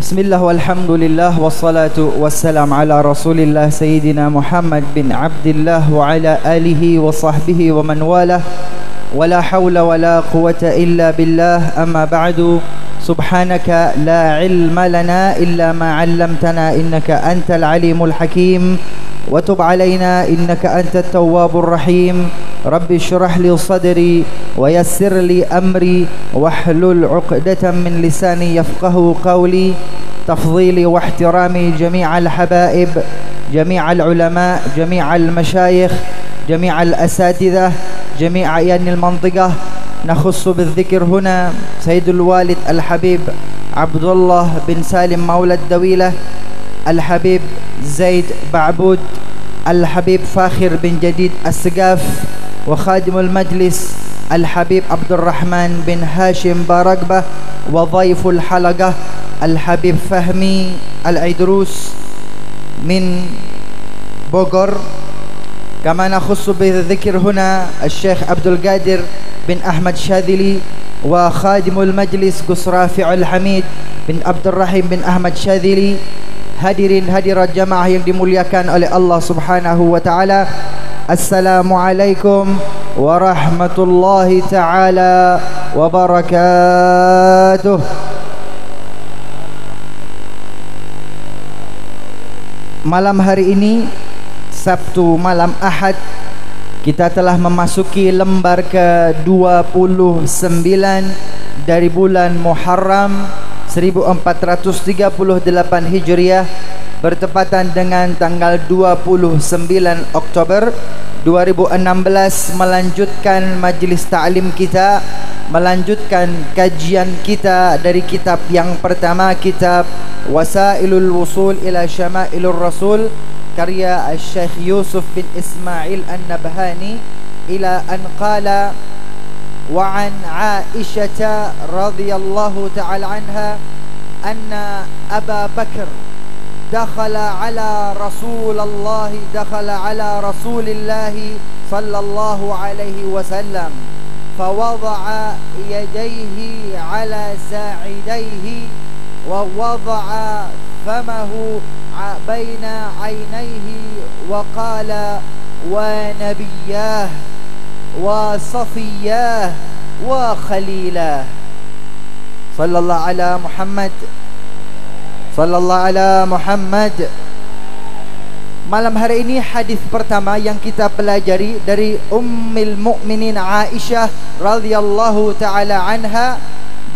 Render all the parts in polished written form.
Bismillah walhamdulillah wassalatu wassalam ala rasulillah Sayyidina Muhammad bin Abdillah wa ala alihi wa sahbihi wa man walah wa la hawla wa la quwata illa billah amma ba'du. Subhanaka la ilma lana illa ma 'allamtana innaka antal alimul hakim wa tub alaina innaka antat tawwabur rahim. Rabbi shrah li sadri wa yassir li amri wahlul 'uqdatam min lisani yafqahu qawli. تفضيلي واحترامي جميع الحبائب جميع العلماء جميع المشايخ جميع الأساتذة جميع أعيان المنطقة. نخص بالذكر هنا سيد الوالد الحبيب عبد الله بن سالم مولى الدويلة، الحبيب زيد بعبود، الحبيب فاخر بن جديد السقاف، وخادم المجلس الحبيب عبد الرحمن بن هاشم بارقبة، وضيف الحلقة الحبيب فهمي العيدروس من بوغر. كما نخص بالذكر هنا الشيخ عبد القادر بن أحمد شاذلي، وخادم المجلس قصرافع الحميد بن عبد الرحيم بن أحمد شاذلي. Hadirin hadirat jamaah yang dimuliakan oleh Allah Subhanahu wa taala. Assalamualaikum warahmatullahi taala wabarakatuh. Malam hari ini, Sabtu malam Ahad, kita telah memasuki lembar ke-29 dari bulan Muharram 1438 Hijriah, bertepatan dengan tanggal 29 Oktober 2016, melanjutkan majlis ta'lim kita, melanjutkan kajian kita dari kitab yang pertama, kitab Wasailul Wusul ila Syama'ilur Rasul, karya Syekh Yusuf bin Ismail An-Nabhani, ila an qala wa an Aisyah radhiyallahu ta'ala anha anna Aba Bakr dakhala ala Rasulullah sallallahu alaihi wasallam fawada'a yadayhi ala sa'idayhi wa wada'a famahu baina 'ainayhi wa qala wa nabiyyah wa safiyah wa khalilah sallallahu ala Muhammad sallallahu ala Muhammad. Malam hari ini hadis pertama yang kita pelajari dari Ummul Mukminin Aisyah radhiyallahu taala anha.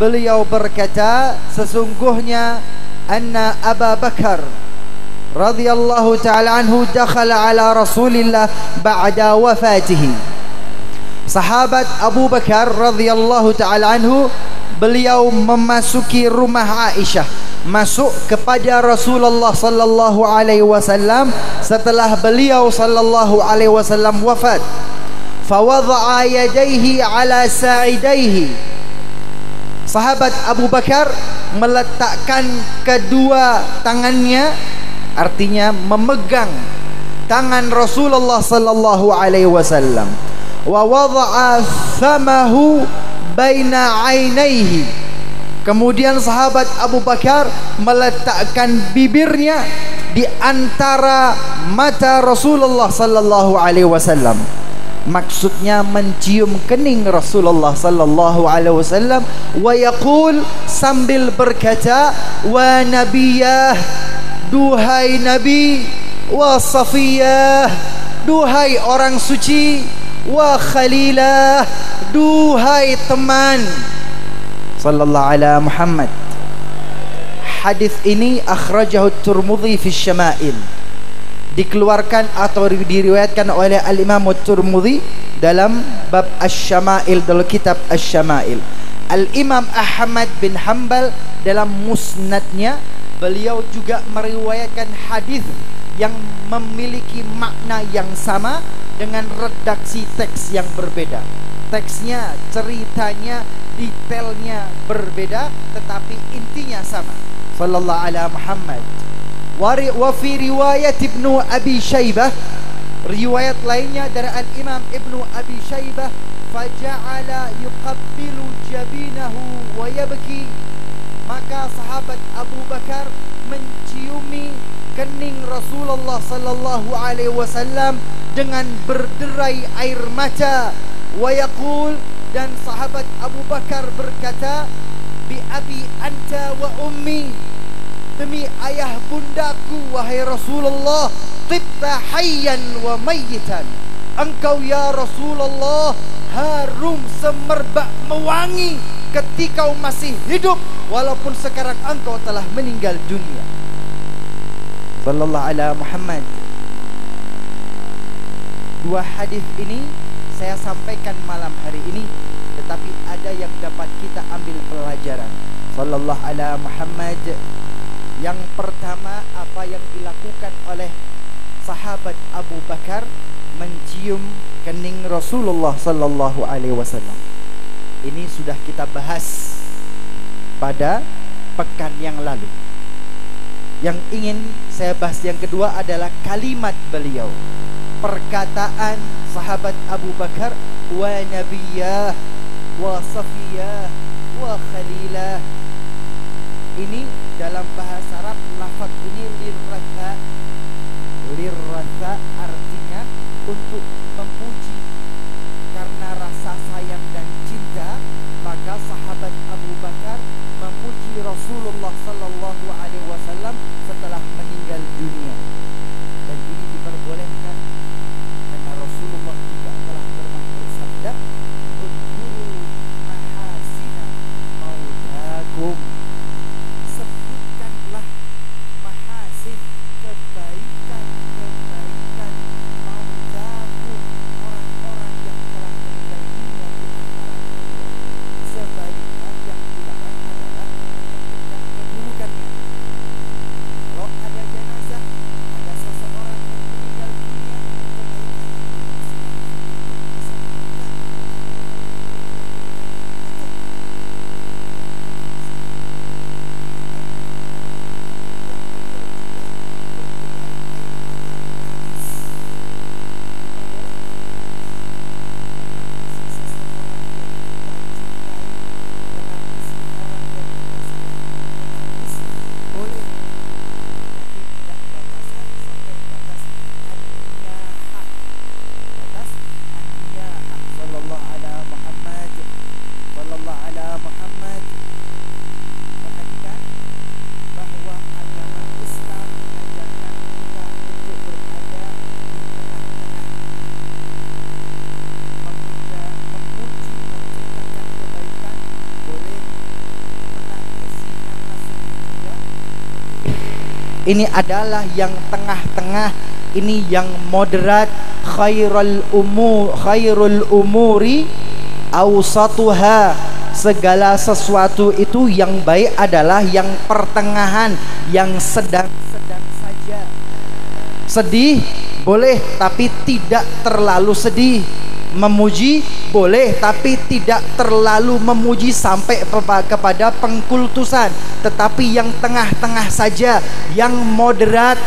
Beliau berkata, sesungguhnya anna Aba Bakar radhiyallahu taala anhu dakhala ala Rasulillah ba'da wafatihi. Sahabat Abu Bakar radhiyallahu taala anhu, beliau memasuki rumah Aisyah, masuk kepada Rasulullah sallallahu alaihi wasallam setelah beliau sallallahu alaihi wasallam wafat. Fawadha'a yadayhi ala sa'idayhi. Sahabat Abu Bakar meletakkan kedua tangannya, artinya memegang tangan Rasulullah sallallahu alaihi wasallam. Wa wada'a famahu baina 'ainaihi. Kemudian sahabat Abu Bakar meletakkan bibirnya di antara mata Rasulullah sallallahu alaihi wasallam. Maksudnya mencium kening Rasulullah sallallahu alaihi wasallam, wa yaqul, sambil berkata, wa nabiyah, duhai nabi, wa safiyah, duhai orang suci, wa khalilah, duhai teman, sallallahu ala Muhammad. Hadis ini akhrajahu Tirmidzi fi Syama'il, dikeluarkan atau diriwayatkan oleh Al-Imam Tirmidzi dalam bab Asy-Syama'il, dalam kitab Asy-Syama'il. Al-Imam Ahmad bin Hanbal dalam musnadnya, beliau juga meriwayatkan hadis yang memiliki makna yang sama dengan redaksi teks yang berbeda. Teksnya, ceritanya, detailnya berbeda, tetapi intinya sama. Sallallahu ala Muhammad. Wa fi riwayat Ibnu Abi Syaibah, riwayat lainnya dari Al-Imam Ibnu Abi Syaibah, faja'ala yuqabbilu jabinahu wa yabki, Maka sahabat Abu Bakar menciumi kening Rasulullah sallallahu alaihi wasallam dengan berderai air mata. Wa yaqul, dan sahabat Abu Bakar berkata, bi abi anta wa ummi, demi ayah bundaku wahai Rasulullah, tibta hayyan wa mayyitan, engkau ya Rasulullah harum semerbak mewangi ketika masih hidup walaupun sekarang engkau telah meninggal dunia. Sallallahu ala Muhammad. Dua hadis ini saya sampaikan malam hari ini, tetapi ada yang dapat kita ambil pelajaran. Sallallahu ala Muhammad. Yang pertama, apa yang dilakukan oleh sahabat Abu Bakar, mencium kening Rasulullah sallallahu alaihi wasallam. Ini sudah kita bahas pada pekan yang lalu. Yang ingin saya bahas yang kedua adalah kalimat beliau, perkataan sahabat Abu Bakar, wa nabiyyah wa safiyah wa khalilah. Ini dalam bahasa Arab, lafaz ini lirratha artinya untuk memuji karena rasa sayang dan cinta. Maka sahabat Abu Bakar memuji Rasulullah sallallahu alaihi wasallam setelah meninggal dunia. Dan ini diperbolehkan karena Rasulullah juga telah pernah bersabda, "Unzuru mahasina mautakum." Sebutkanlah mahasin, kebaikan-kebaikan mautakum, orang-orang yang telah meninggal dunia di antara kalian. Sebaliknya yang dilarang adalah menyebutkan keburukannya. Kalau ada jenazah, ada seseorang yang meninggal dunia, ini adalah yang tengah-tengah, ini yang moderat. Khairul umuri awsatuha, segala sesuatu itu yang baik adalah yang pertengahan, yang sedang-sedang saja. Sedih boleh tapi tidak terlalu sedih. Memuji boleh tapi tidak terlalu memuji sampai kepada pengkultusan, tetapi yang tengah-tengah saja, yang moderat,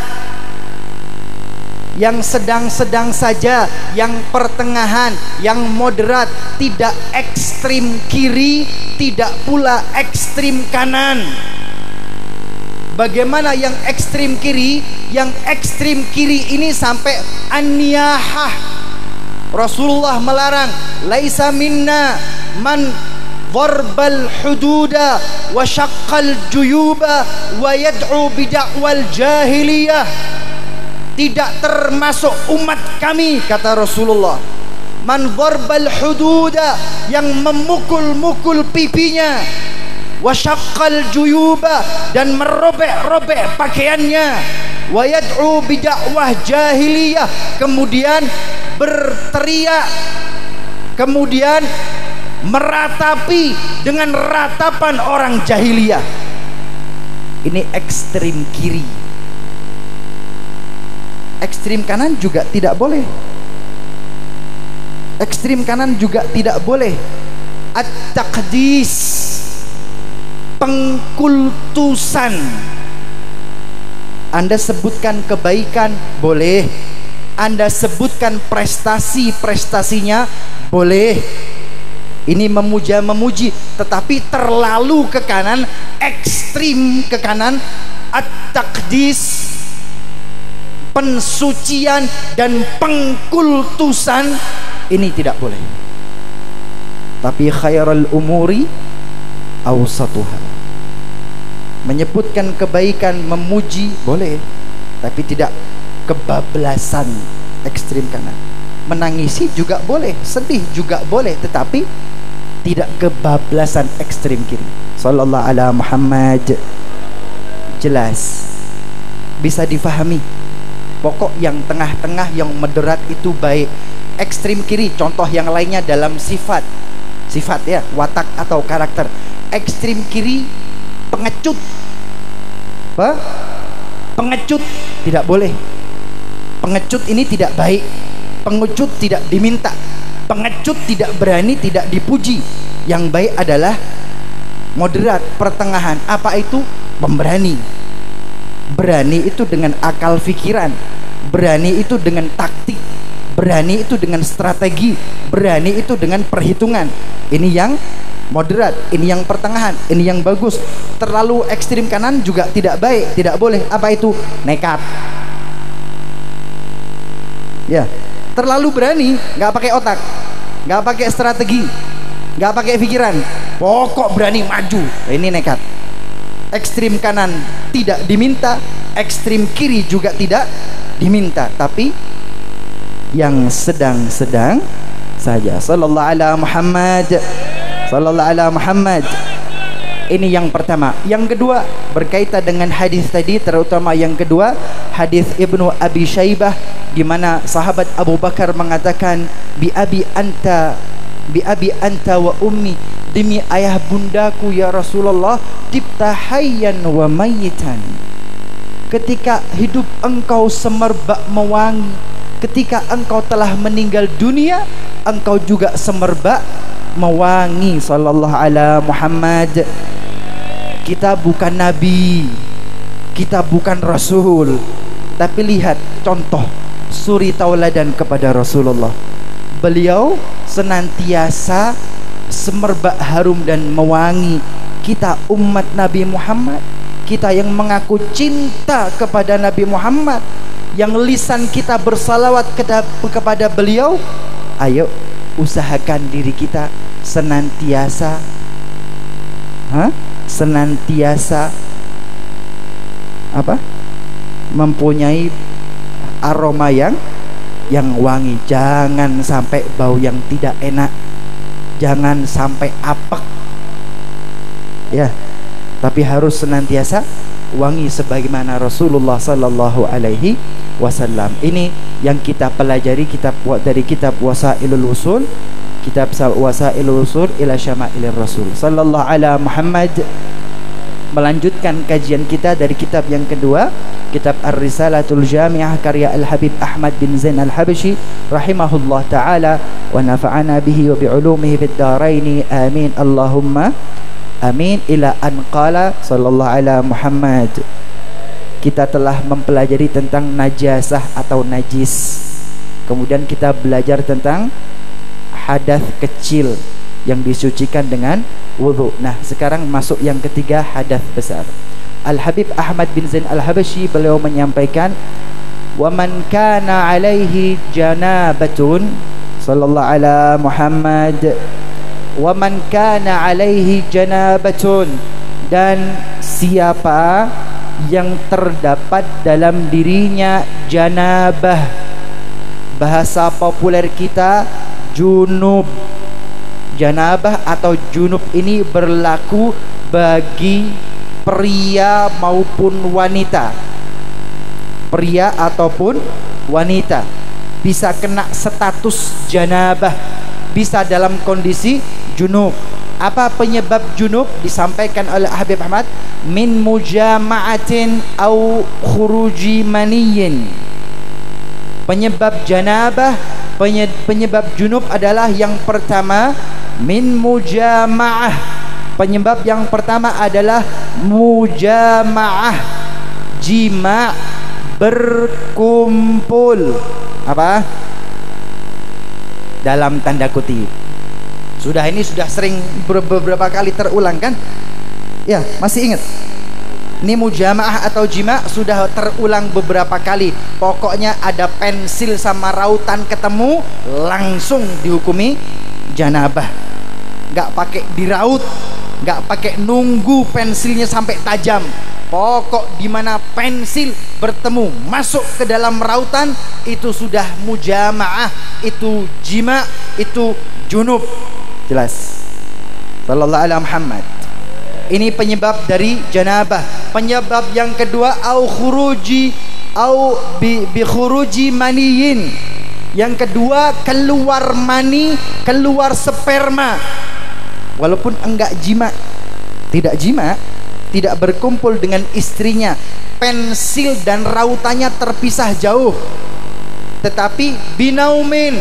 yang sedang-sedang saja, yang pertengahan, yang moderat, tidak ekstrim kiri, tidak pula ekstrim kanan. Bagaimana yang ekstrim kiri? Yang ekstrim kiri ini sampai an-niyahah. Rasulullah melarang, laisa minna man dharbal hududa wa syaqqal juyuba wa yad'u bid'wal jahiliyah. Tidak termasuk umat kami, kata Rasulullah, man dharbal hududa, yang memukul-mukul pipinya, wa syaqqal juyuba, dan merobek-robek pakaiannya, wa yad'u bid'wah jahiliyah, kemudian berteriak, kemudian meratapi dengan ratapan orang jahiliyah. Ini ekstrim kiri. Ekstrim kanan juga tidak boleh. Ekstrim kanan juga tidak boleh. At-taqdis, pengkultusan. Anda sebutkan kebaikan boleh, Anda sebutkan prestasi-prestasinya boleh, Ini memuja-memuji, tetapi terlalu ke kanan, ekstrim ke kanan. At-taqdis, pensucian dan pengkultusan, ini tidak boleh. Tapi khairul umuri awsatuha, menyebutkan kebaikan, memuji boleh, tapi tidak kebablasan ekstrim kanan. Menangisi juga boleh, sedih juga boleh, tetapi tidak kebablasan ekstrim kiri. Sallallahu ala Muhammad. Jelas, bisa difahami. Pokok yang tengah-tengah, yang moderat itu baik. Ekstrim kiri, contoh yang lainnya dalam sifat ya, watak atau karakter. Ekstrim kiri, pengecut. Apa? Pengecut tidak boleh. Pengecut ini tidak baik. Pengecut tidak diminta. Pengecut tidak berani, tidak dipuji. Yang baik adalah moderat, pertengahan. Apa itu? Pemberani. Berani itu dengan akal pikiran, berani itu dengan taktik, berani itu dengan strategi, berani itu dengan perhitungan. Ini yang moderat, ini yang pertengahan, ini yang bagus. Terlalu ekstrim kanan juga tidak baik, tidak boleh. Apa itu? Nekat. Ya, terlalu berani, nggak pakai otak, nggak pakai strategi, nggak pakai pikiran, pokok berani maju. Ini nekat. Ekstrim kanan tidak diminta, ekstrim kiri juga tidak diminta, tapi yang sedang-sedang saja. Sallallahu ala Muhammad, sallallahu ala Muhammad. Ini yang pertama. Yang kedua berkaitan dengan hadis tadi, terutama yang kedua, hadis Ibnu Abi Syaibah, di mana sahabat Abu Bakar mengatakan, bi abi anta wa ummi, demi ayah bundaku ya Rasulullah, tibta hayyan wa mayyitan. Ketika hidup engkau semerbak mewangi, ketika engkau telah meninggal dunia, engkau juga semerbak mewangi. Sallallahu ala Muhammad. Kita bukan nabi, kita bukan rasul, tapi lihat contoh suri tauladan kepada Rasulullah. Beliau senantiasa semerbak harum dan mewangi. Kita umat Nabi Muhammad, kita yang mengaku cinta kepada Nabi Muhammad, yang lisan kita bersalawat kepada beliau, ayo usahakan diri kita senantiasa apa? Mempunyai aroma yang wangi. Jangan sampai bau yang tidak enak, jangan sampai apek ya, tapi harus senantiasa wangi sebagaimana Rasulullah sallallahu alaihi wasallam. Ini yang kita pelajari dari kitab Wasailul Usul, kitab Wasailul Usul ila Syamailir Rasul sallallahu ala Muhammad. Melanjutkan kajian kita dari kitab yang kedua, kitab Ar-Risalatul Jami'ah karya Al-Habib Ahmad bin Zain Al-Habshi rahimahullah ta'ala, wa nafa'ana bihi wa bi'ulumihi fid dharaini amin Allahumma amin. Ila an qala sallallahu ala Muhammad. Kita telah mempelajari tentang najasah atau najis, kemudian kita belajar tentang hadas kecil yang disucikan dengan wudu. Nah, sekarang masuk yang ketiga, hadas besar. Al-Habib Ahmad bin Zain Al-Habshi beliau menyampaikan, wa man kana alaihi janabatun, sallallahu ala Muhammad, wa man kana alaihi janabatun, dan siapa yang terdapat dalam dirinya janabah, bahasa populer kita junub. Janabah atau junub ini berlaku bagi pria maupun wanita. Pria ataupun wanita bisa kena status janabah, bisa dalam kondisi junub. Apa penyebab junub? Disampaikan oleh Habib Ahmad, min mujama'atin au khuruji maniyin. Penyebab janabah, penyebab junub adalah yang pertama min mujama'ah. Penyebab yang pertama adalah mujama'ah, jima, berkumpul. Apa? Dalam tanda kutip. Ini sudah sering beberapa kali terulang kan? Ya, masih ingat? Ini mujamaah atau jima sudah terulang beberapa kali. Pokoknya ada pensil sama rautan ketemu, langsung dihukumi janabah. Gak pakai diraut, gak pakai nunggu pensilnya sampai tajam. Pokok dimana pensil bertemu masuk ke dalam rautan, itu sudah mujamaah, itu jima, itu junub. Jelas. Sallallahu alaihi Muhammad. Ini penyebab dari janabah. Penyebab yang kedua, au bi khuruji maniyin. Yang kedua, keluar mani, keluar sperma. Walaupun enggak jima, tidak berkumpul dengan istrinya, pensil dan rautannya terpisah jauh, tetapi binaumin,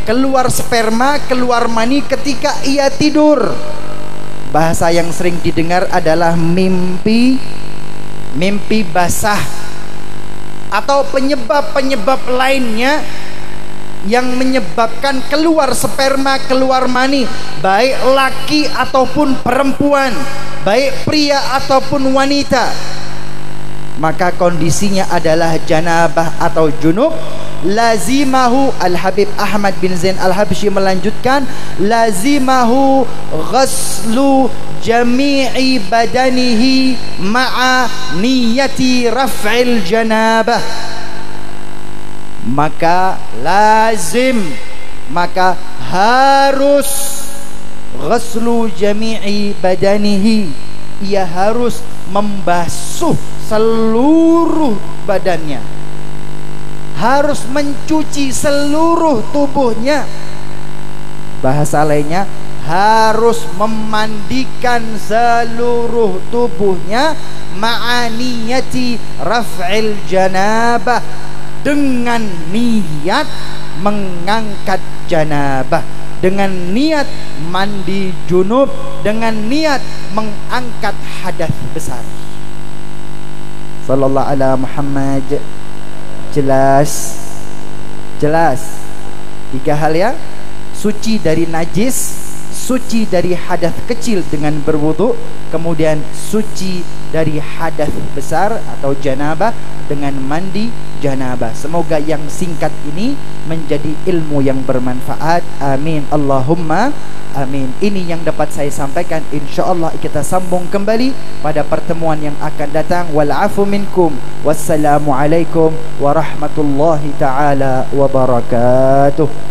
keluar sperma, keluar mani ketika ia tidur. Bahasa yang sering didengar adalah mimpi basah, atau penyebab-penyebab lainnya yang menyebabkan keluar sperma, keluar mani, baik laki ataupun perempuan, baik pria ataupun wanita, maka kondisinya adalah janabah atau junub. Lazimahu, Al-Habib Ahmad bin Zain Al-Habsyi melanjutkan, lazimahu ghaslu jami'i badanihi ma'a niyati raf'il janabah. Maka lazim, maka harus ghaslu jami'i badanihi, ia harus membasuh seluruh badannya, harus mencuci seluruh tubuhnya. Bahasa lainnya, harus memandikan seluruh tubuhnya ma'aniyati raf'il janabah, dengan niat mengangkat janabah, dengan niat mandi junub, dengan niat mengangkat hadas besar. Sallallahu ala Muhammad. Jelas. 3 hal ya: suci dari najis, suci dari hadas kecil dengan berwudu, kemudian suci dari hadas besar atau janabah dengan mandi janabah. Semoga yang singkat ini menjadi ilmu yang bermanfaat. Amin Allahumma amin. Ini yang dapat saya sampaikan. InsyaAllah kita sambung kembali pada pertemuan yang akan datang. Wal'afu minkum. Wassalamualaikum warahmatullahi ta'ala wabarakatuh.